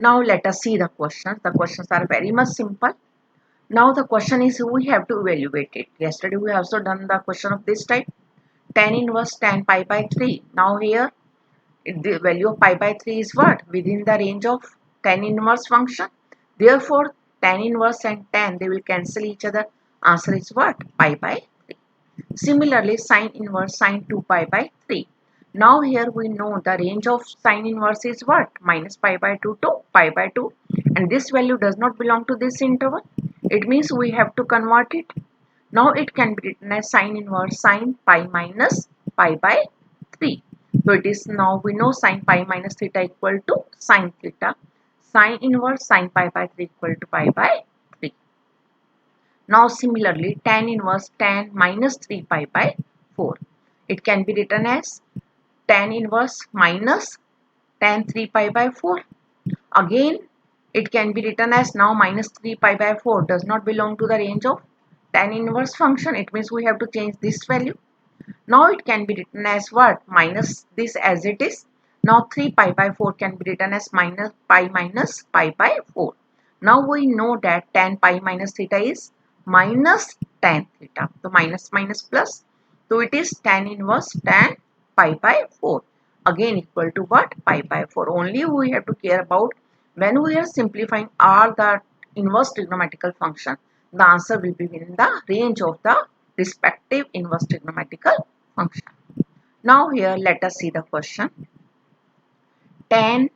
Now let us see the questions. The questions are very much simple. Now the question is we have to evaluate it. Yesterday we have also done the question of this type. Tan inverse tan pi by 3. Now here the value of pi by 3 is what? Within the range of tan inverse function. Therefore tan inverse and tan, they will cancel each other. Answer is what? Pi by 3. Similarly sine inverse sine 2 pi by 3. Now here we know the range of sine inverse is what? Minus pi by 2 to pi by 2. And this value does not belong to this interval. It means we have to convert it. Now it can be written as sine inverse sine pi minus pi by 3. So it is, now we know sine pi minus theta equal to sine theta. Sine inverse sine pi by 3 equal to pi by 3. Now similarly tan inverse tan minus 3 pi by 4. It can be written as tan inverse minus tan 3 pi by 4. Again it can be written as, now minus 3 pi by 4 does not belong to the range of tan inverse function. It means we have to change this value. Now it can be written as what? Minus this as it is. Now 3 pi by 4 can be written as minus pi by 4. Now we know that tan pi minus theta is minus tan theta. So minus minus plus. So it is tan inverse tan pi by 4. Again equal to what? Pi by 4. Only we have to care about when we are simplifying all the inverse trigonometrical function. The answer will be within the range of the respective inverse trigonometrical function. Now here let us see the question. Tan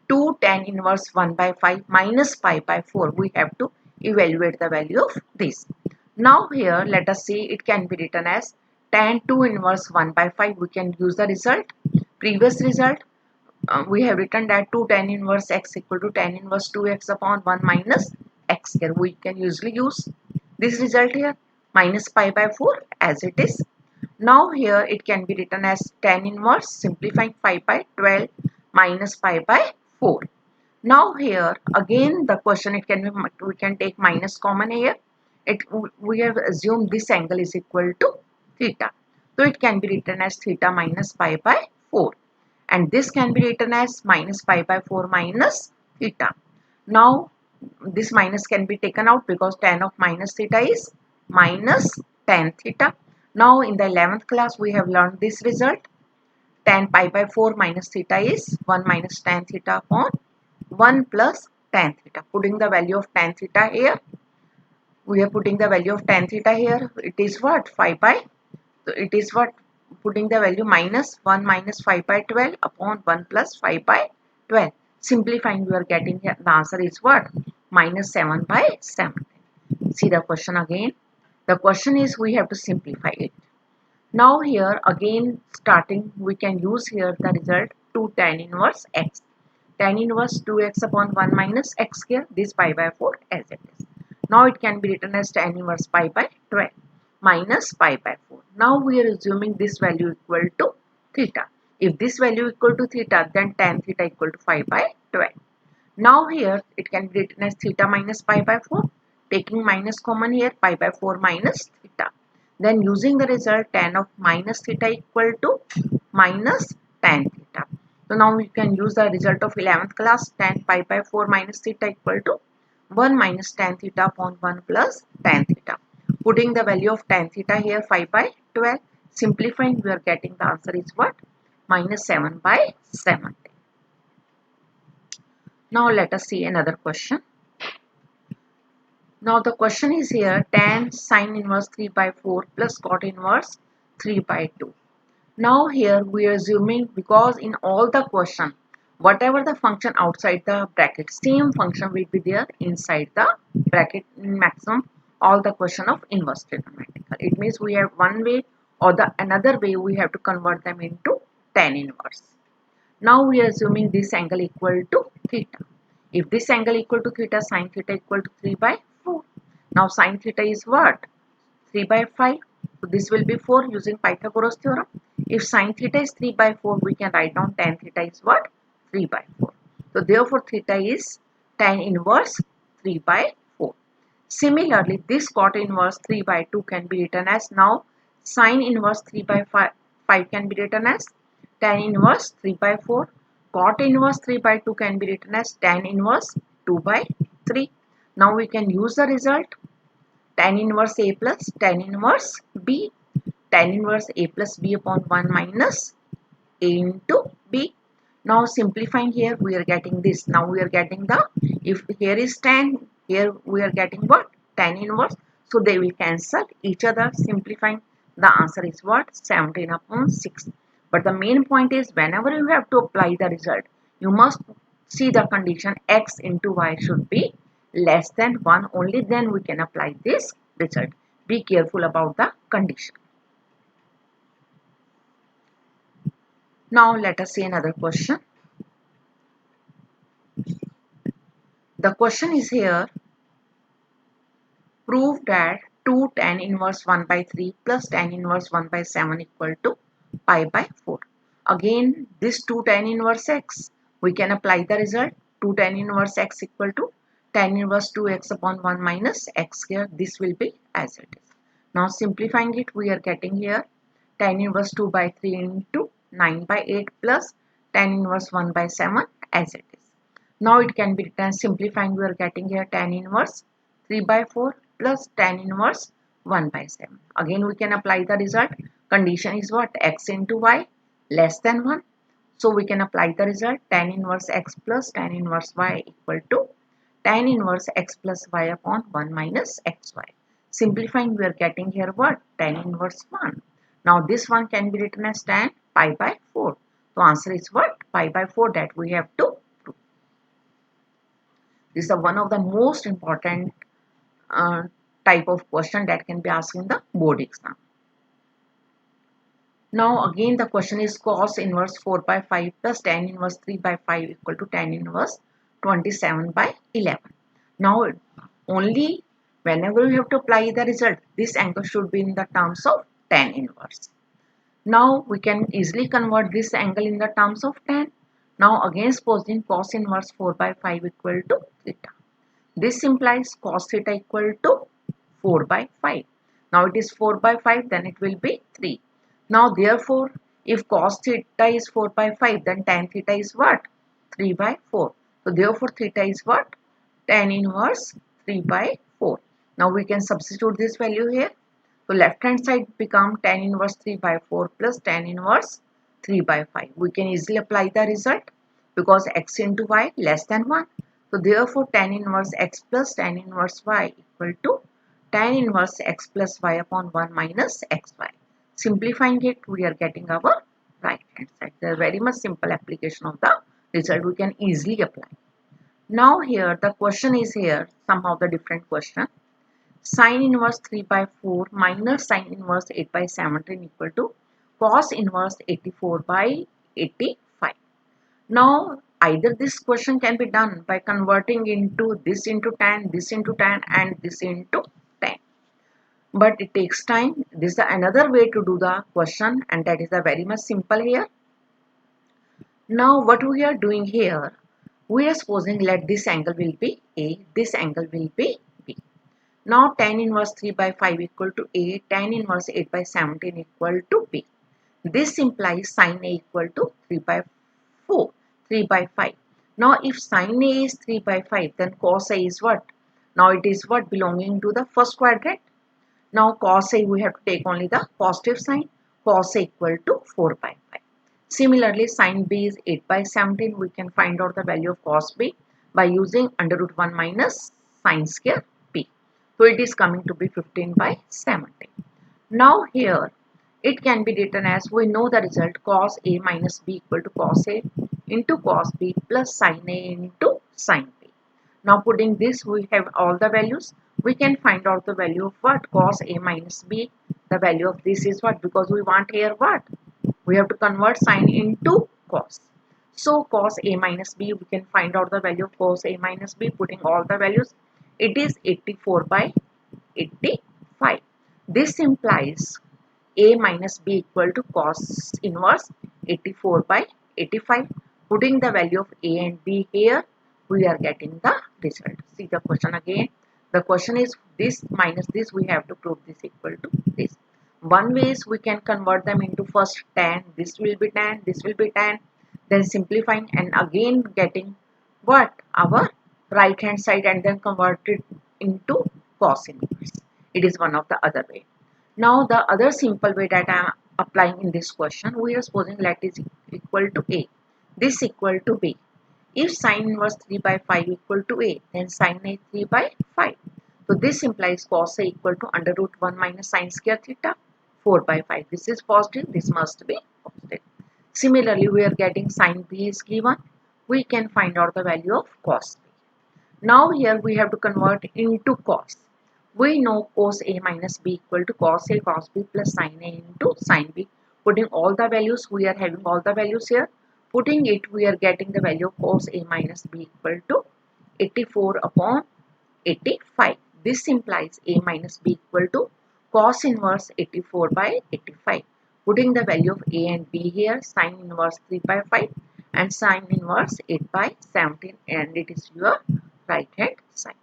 2 tan inverse 1 by 5 minus pi by 4. We have to evaluate the value of this. Now here let us see, it can be written as tan 2 inverse 1 by 5. We can use the result. Previous result we have written that 2 tan inverse x equal to tan inverse 2x upon 1 minus x. Here we can usually use this result here, minus pi by 4 as it is. Now here it can be written as tan inverse simplifying 5 by 12 minus pi by 4. Now here again the question, it can be, we can take minus common here. We have assumed this angle is equal to theta. So it can be written as theta minus pi by 4. And this can be written as minus pi by 4 minus theta. Now this minus can be taken out because tan of minus theta is minus tan theta. Now in the 11th class we have learned this result. Tan pi by 4 minus theta is 1 minus tan theta upon 1 plus tan theta. Putting the value of tan theta here. We are putting the value of tan theta here. It is what? 5 by. So it is what? Putting the value minus 1 minus 5 by 12 upon 1 plus 5 by 12. Simplifying, we are getting here, the answer is what? Minus 7 by 7. See the question again. The question is we have to simplify it. Now here again starting, we can use here the result 2 tan inverse x. Tan inverse 2x upon 1 minus x here, this pi by 4 as it is. Now it can be written as tan inverse pi by 12 minus pi by 4. Now we are assuming this value equal to theta. If this value equal to theta, then tan theta equal to 5 by 12. Now here it can be written as theta minus pi by 4. Taking minus common here, pi by 4 minus theta. Then using the result tan of minus theta equal to minus tan theta. So now we can use the result of 11th class, tan pi by 4 minus theta equal to 1 minus tan theta upon 1 plus tan theta. Putting the value of tan theta here 5 by 12. Simplifying, we are getting the answer is what? Minus 7 by 7. Now let us see another question. Now the question is here tan sine inverse 3 by 4 plus cot inverse 3 by 2. Now here we are assuming, because in all the question, whatever the function outside the bracket, same function will be there inside the bracket in maximum all the question of inverse trigonometrical. It means we have one way or the another way we have to convert them into tan inverse. Now we are assuming this angle equal to theta. If this angle equal to theta, sine theta equal to 3 by 4. Now sine theta is what? 3 by 5. So this will be 4 using Pythagoras theorem. If sine theta is 3 by 4, we can write down tan theta is what? 3 by 4. So therefore theta is tan inverse 3 by 4. Similarly, this cot inverse 3 by 2 can be written as, now sine inverse 3 by 5 can be written as tan inverse 3 by 4. cot inverse 3 by 2 can be written as tan inverse 2 by 3. Now we can use the result tan inverse A plus tan inverse B. Tan inverse A plus B upon 1 minus A into B. Now simplifying here, we are getting this. Now we are getting the, if here is tan, here we are getting what? Tan inverse. So they will cancel each other. Simplifying, the answer is what? 17 upon 6. But the main point is, whenever you have to apply the result, you must see the condition x into y should be less than 1. Only then we can apply this result. Be careful about the condition. Now let us see another question. The question is here, prove that 2 tan inverse 1 by 3 plus tan inverse 1 by 7 equal to pi by 4. Again, this 2 tan inverse x, we can apply the result. 2 tan inverse x equal to tan inverse 2x upon 1 minus x here. This will be as it is. Now simplifying it, we are getting here tan inverse 2 by 3 into 9 by 8 plus tan inverse 1 by 7 as it is. Now it can be written, simplifying, we are getting here tan inverse 3 by 4 plus tan inverse 1 by 7. Again we can apply the result. Condition is what? X into y less than 1. So we can apply the result. Tan inverse x plus tan inverse y equal to tan inverse x plus y upon 1 minus xy. Simplifying, we are getting here what? Tan inverse 1. Now this one can be written as tan pi by 4. So answer is what? Pi by 4, that we have to prove. This is one of the most important type of question that can be asked in the board exam. Now again the question is cos inverse 4 by 5 plus tan inverse 3 by 5 equal to tan inverse 27 by 11. Now only whenever you have to apply the result, this angle should be in the terms of tan inverse. Now we can easily convert this angle in the terms of tan. Now again supposing cos inverse 4 by 5 equal to theta. This implies cos theta equal to 4 by 5. Now it is 4 by 5, then it will be 3. Now therefore, if cos theta is 4 by 5, then tan theta is what? 3 by 4. So therefore theta is what? Tan inverse 3 by 4. Now we can substitute this value here. So left hand side become tan inverse 3 by 4 plus tan inverse 3 by 5. We can easily apply the result because x into y less than 1. So therefore tan inverse x plus tan inverse y equal to tan inverse x plus y upon 1 minus xy. Simplifying it, we are getting our right hand side. There is very much simple application of the result we can easily apply. Now here the question is here somehow the different question. Sin inverse 3 by 4 minus sin inverse 8 by 17 equal to cos inverse 84 by 85. Now either this question can be done by converting into this into tan, this into tan and this into tan. But it takes time. This is another way to do the question and that is a very much simple here. Now what we are doing here, we are supposing let this angle will be A, this angle will be B. Now tan inverse 3 by 5 equal to A, tan inverse 8 by 17 equal to B. This implies sin A equal to 3 by 4, 3 by 5. Now if sin A is 3 by 5, then cos A is what? Now it is what? Belonging to the first quadrant. Now cos A, we have to take only the positive sign. Cos A equal to 4 by 5. Similarly, sin B is 8 by 17. We can find out the value of cos B by using under root 1 minus sin square B. So it is coming to be 15 by 17. Now here it can be written as, we know the result, cos A minus B equal to cos A into cos B plus sin A into sin B. Now putting this, we have all the values. We can find out the value of what? Cos A minus B. The value of this is what? Because we want here what? We have to convert sin into cos. So cos A minus B, we can find out the value of cos A minus B, putting all the values. It is 84 by 85. This implies A minus B equal to cos inverse 84 by 85. Putting the value of A and B here, we are getting the result. See the question again. The question is this minus this, we have to prove this equal to this. One way is we can convert them into first tan, this will be tan, this will be tan. then simplifying and again getting what? Our right hand side and then convert it into cos inverse. It is one of the other way. Now the other simple way that I am applying in this question, we are supposing let is equal to A. This equal to B. If sine inverse 3 by 5 equal to A, then sine A 3 by 5. So this implies cos A equal to under root 1 minus sine square theta 4 by 5. This is positive, this must be positive. Similarly, we are getting sine B is given. We can find out the value of cos B. Now here we have to convert into cos. We know cos A minus B equal to cos A cos B plus sin A into sin B. Putting all the values, we are having all the values here. Putting it, we are getting the value of cos A minus B equal to 84 upon 85. This implies A minus B equal to cos inverse 84 by 85. Putting the value of A and B here, sin inverse 3 by 5 and sin inverse 8 by 17, and it is your right hand side.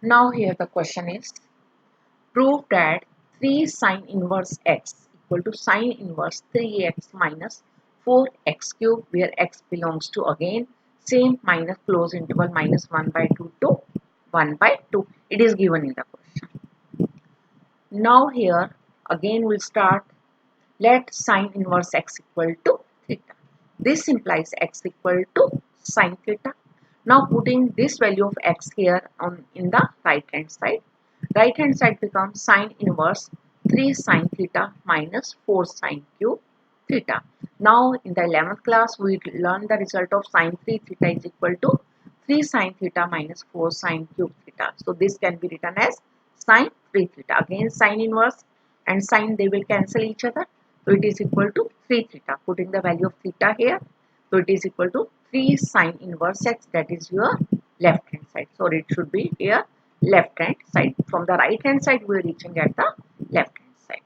Now here the question is, prove that 3 sin inverse x equal to sin inverse 3x minus 4x cube, where x belongs to again same minus close interval minus 1 by 2 to 1 by 2. It is given in the question. Now here again we'll start. Let sin inverse x equal to theta. This implies x equal to sin theta. Now putting this value of x here on in the right hand side. Right hand side becomes sin inverse 3 sin theta minus 4 sin cube theta. Now in the 11th class we learned the result of sin 3 theta is equal to 3 sin theta minus 4 sin cube theta. So this can be written as sin 3 theta. Again sin inverse and sin, they will cancel each other. So it is equal to 3 theta. Putting the value of theta here. So it is equal to 3 sin inverse x, that is your left hand side. So it should be here left hand side. From the right hand side we are reaching at the left hand side.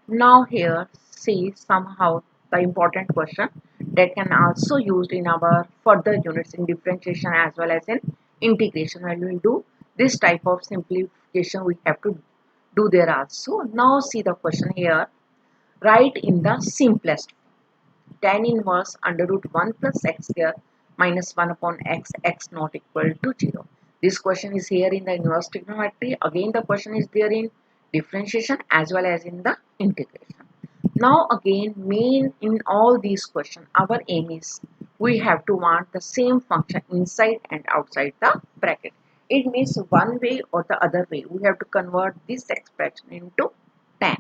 Now here see somehow the important question that can also used in our further units in differentiation as well as in integration. When we will do this type of simplification, we have to do there also. Now see the question here. Write in the simplest tan inverse under root 1 plus x square minus 1 upon x, x not equal to 0. This question is here in the inverse trigonometry. Again the question is there in differentiation as well as in the integration. Now again main in all these questions, our aim is we have to want the same function inside and outside the bracket. It means one way or the other way we have to convert this expression into tan.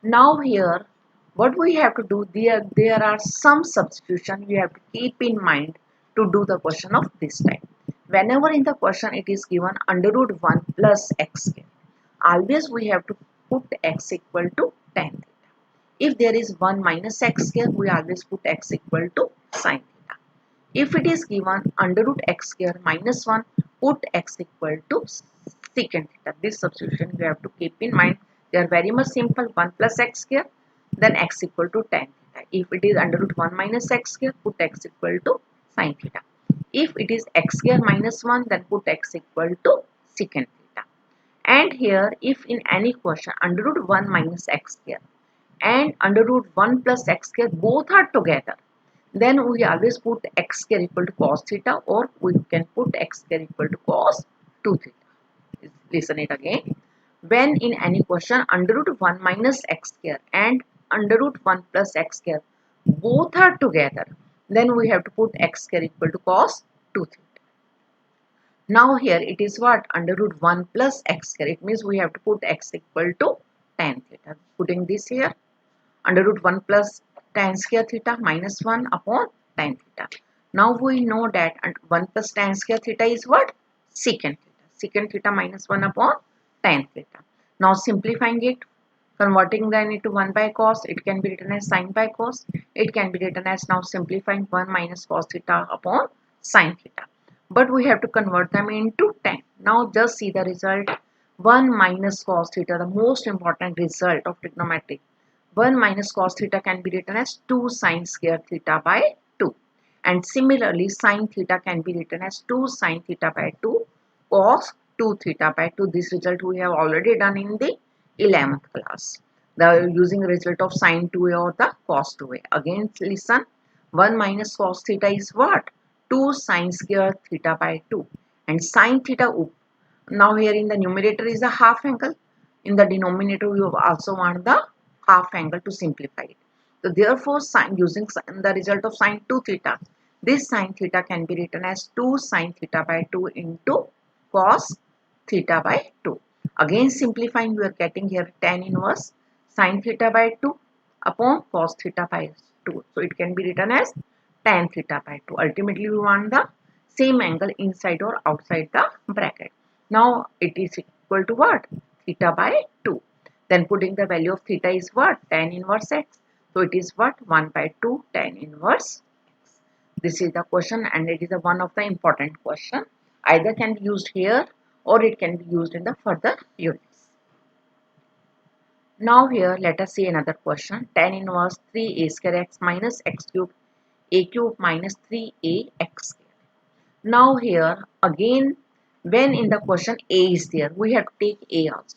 Now here what we have to do, there are some substitution you have to keep in mind to do the question of this type. Whenever in the question it is given under root 1 plus x square, always we have to put x equal to tan theta. If there is 1 minus x square, we always put x equal to sin theta. If it is given under root x square minus 1, put x equal to secant theta. This substitution you have to keep in mind. They are very much simple. 1 plus x square, then x equal to tan theta. If it is under root 1 minus x square, put x equal to sin theta. If it is x square minus 1, then put x equal to secant theta. And here if in any question under root 1 minus x square and under root 1 plus x square both are together, then we always put x square equal to cos theta, or we can put x square equal to cos 2 theta. Listen it again. When in any question under root 1 minus x square and under root 1 plus x square both are together, then we have to put x square equal to cos 2 theta. Now here it is what? Under root 1 plus x square. It means we have to put x equal to tan theta. Putting this here, under root 1 plus tan square theta minus 1 upon tan theta. Now we know that 1 plus tan square theta is what? Secant theta. Secant theta minus 1 upon tan theta. Now simplifying it, converting then into 1 by cos, it can be written as sin by cos. It can be written as, now simplifying, 1 minus cos theta upon sin theta. But we have to convert them into tan. Now just see the result. 1 minus cos theta, the most important result of trigonometry. 1 minus cos theta can be written as 2 sin square theta by 2. And similarly sin theta can be written as 2 sin theta by 2 cos 2 theta by 2. This result we have already done in the 11th class. The using result of sine 2a or the cos 2a. Again listen, 1 minus cos theta is what? 2 sine square theta by 2. And sine theta, now here in the numerator is a half angle. In the denominator we also want the half angle to simplify it. So therefore using the result of sine 2 theta, this sine theta can be written as 2 sine theta by 2 into cos theta by 2. Again simplifying, we are getting here tan inverse sine theta by 2 upon cos theta by 2. So it can be written as tan theta by 2. Ultimately we want the same angle inside or outside the bracket. Now it is equal to what? Theta by 2. Then putting the value of theta is what? Tan inverse x. So it is what? 1 by 2 tan inverse x. This is the question, and it is one of the important question. Either can be used here or it can be used in the further units. Now here let us see another question. Tan inverse 3a square x minus x cube a cube minus 3a x square. Now here again, when in the question a is there, we have to take a also.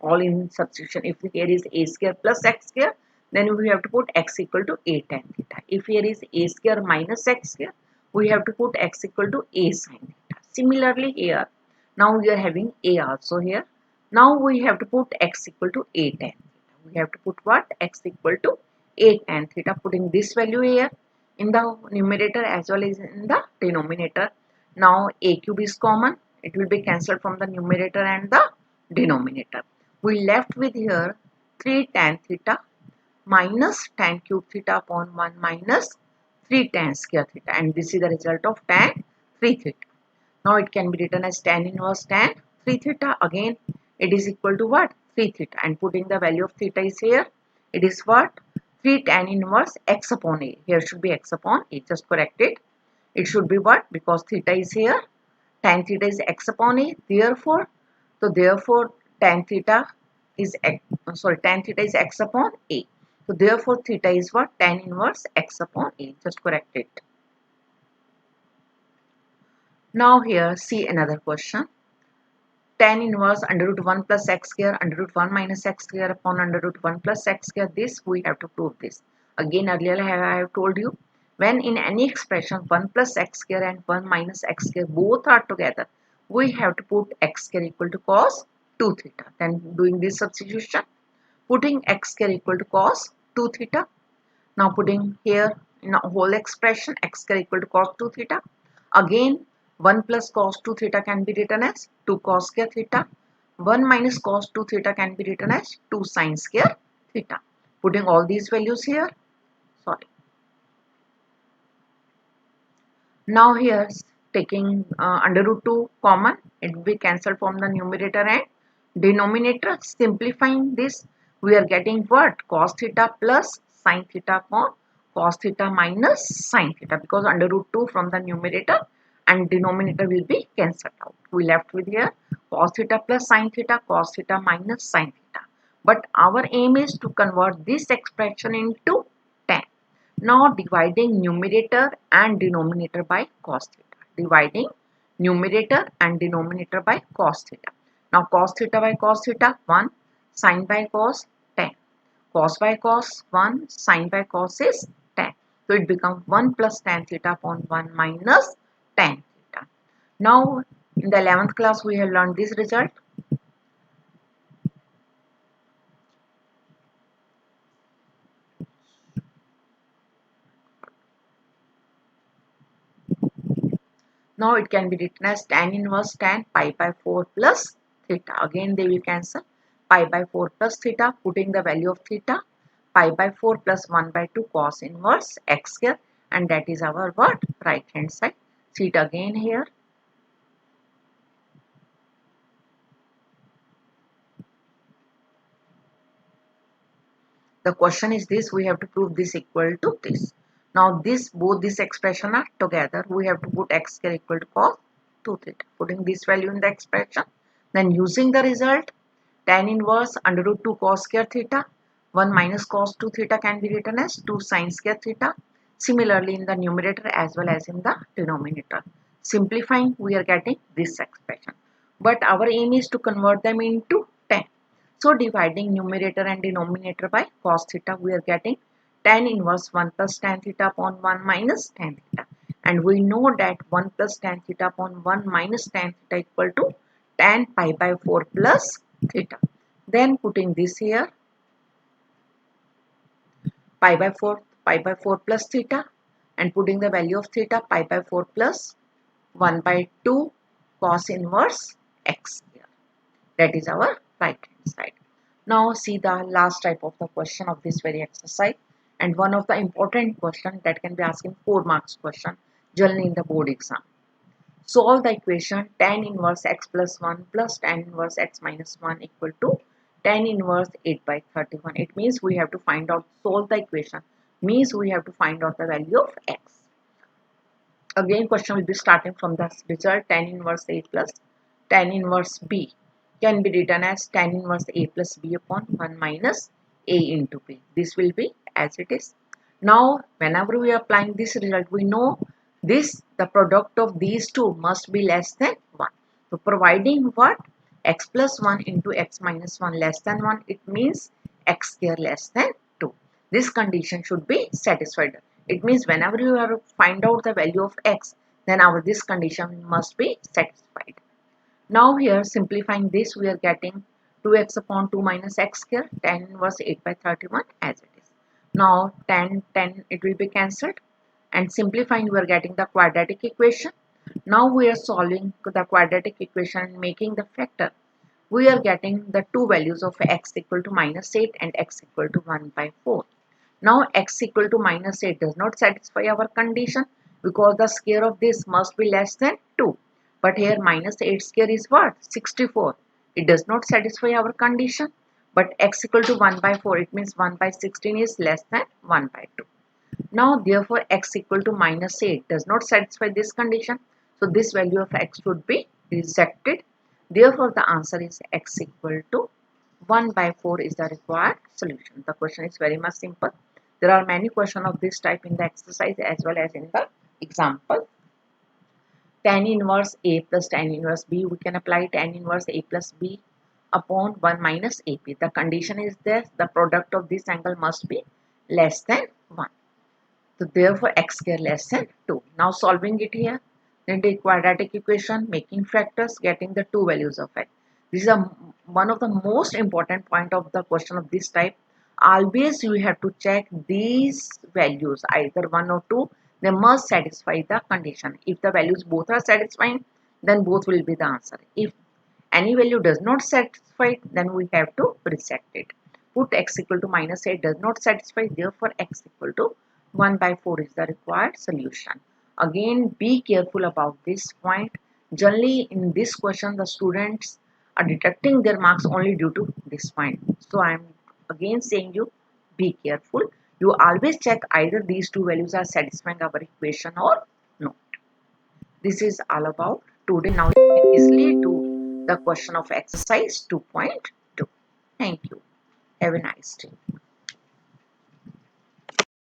All in substitution. If here is a square plus x square, then we have to put x equal to a tan theta. If here is a square minus x square, we have to put x equal to a sin theta. Similarly here, now we are having a also here. Now we have to put x equal to a tan theta. We have to put what? X equal to a tan theta. Putting this value here in the numerator as well as in the denominator. Now a cube is common. It will be cancelled from the numerator and the denominator. We left with here 3 tan theta minus tan cube theta upon 1 minus 3 tan square theta, and this is the result of tan 3 theta. Now it can be written as tan inverse tan 3 theta. Again it is equal to what? 3 theta, and putting the value of theta is here. It is what? 3 tan inverse x upon a. Here should be x upon a. Just correct it. It should be what? Because theta is here. Tan theta is x upon a. Therefore tan theta is x upon a. So therefore theta is what? Tan inverse x upon a. Just correct it. Now here see another question. Tan inverse under root 1 plus x square under root 1 minus x square upon under root 1 plus x square. This we have to prove this. Again earlier I have told you, when in any expression 1 plus x square and 1 minus x square both are together, we have to put x square equal to cos 2 theta. Then doing this substitution, putting x square equal to cos 2 theta. Now putting here in a whole expression x square equal to cos 2 theta. Again 1 plus cos 2 theta can be written as 2 cos square theta. 1 minus cos 2 theta can be written as 2 sin square theta. Putting all these values here. Sorry. Now here taking under root 2 common, it will be cancelled from the numerator and denominator. Simplifying this, we are getting what? Cos theta plus sin theta upon cos theta minus sin theta, because under root 2 from the numerator and denominator will be cancelled out. We left with here cos theta plus sin theta, cos theta minus sin theta. But our aim is to convert this expression into tan. Now dividing numerator and denominator by cos theta. Dividing numerator and denominator by cos theta. Now cos theta by cos theta 1, sin by cos 10. Cos by cos 1, sin by cos is 10. So it becomes 1 plus tan theta upon 1 minus tan theta. Now in the 11th class we have learned this result. Now it can be written as tan inverse tan pi by 4 plus theta. Again they will cancel. Pi by 4 plus theta, putting the value of theta. Pi by 4 plus 1 by 2 cos inverse x square, and that is our what? Right hand side. See it again here. The question is this, we have to prove this equal to this. Now both this expression are together. We have to put x square equal to cos 2 theta. Putting this value in the expression. Then using the result, tan inverse under root 2 cos square theta. 1 minus cos 2 theta can be written as 2 sin square theta. Similarly in the numerator as well as in the denominator. Simplifying, we are getting this expression. But our aim is to convert them into tan. So dividing numerator and denominator by cos theta, we are getting tan inverse 1 plus tan theta upon 1 minus tan theta. And we know that 1 plus tan theta upon 1 minus tan theta equal to tan pi by 4 plus theta. Then putting this here, pi by 4 plus theta, and putting the value of theta, pi by 4 plus 1 by 2 cos inverse x here. That is our right hand side. Now see the last type of the question of this very exercise, and one of the important question that can be asked in 4 marks question generally in the board exam. Solve the equation tan inverse x plus 1 plus tan inverse x minus 1 equal to tan inverse 8 by 31. It means we have to find out, solve the equation means we have to find out the value of x. Again question will be starting from the result tan inverse a plus tan inverse b can be written as tan inverse a plus b upon 1 minus a into b. This will be as it is. Now whenever we are applying this result, we know this, the product of these two must be less than 1. So providing what? X plus 1 into x minus 1 less than 1, it means x square less than 2. This condition should be satisfied. It means whenever you have to find out the value of x, then this condition must be satisfied. Now here simplifying this, we are getting 2x upon 2 minus x square tan inverse 8 by 31 as it is. Now tan it will be cancelled, and simplifying we are getting the quadratic equation. Now we are solving the quadratic equation and making the factor. We are getting the two values of x equal to minus 8 and x equal to 1 by 4. Now x equal to minus 8 does not satisfy our condition because the square of this must be less than 2. But here minus 8 square is what? 64. It does not satisfy our condition. But x equal to 1 by 4, it means 1 by 16 is less than 1 by 2. Now therefore x equal to minus 8 does not satisfy this condition. So this value of x should be rejected. Therefore the answer is x equal to 1 by 4 is the required solution. The question is very much simple. There are many questions of this type in the exercise as well as in the example. Tan inverse a plus tan inverse b, we can apply tan inverse a plus b upon 1 minus ap. The condition is there, the product of this angle must be less than 1. So therefore x square less than 2. Now solving it here, then the quadratic equation, making factors, getting the two values of x. This is one of the most important point of the question of this type. Always you have to check these values, either 1 or 2, they must satisfy the condition. If the values both are satisfying, then both will be the answer. If any value does not satisfy, then we have to reject it. Put x equal to minus 8 does not satisfy, therefore x equal to 1 by 4 is the required solution. Again, be careful about this point. Generally in this question, the students are deducting their marks only due to this point. So I am again saying you, be careful. You always check either these two values are satisfying our equation or not. This is all about today. Now you can easily do the question of exercise 2.2. Thank you. Have a nice day.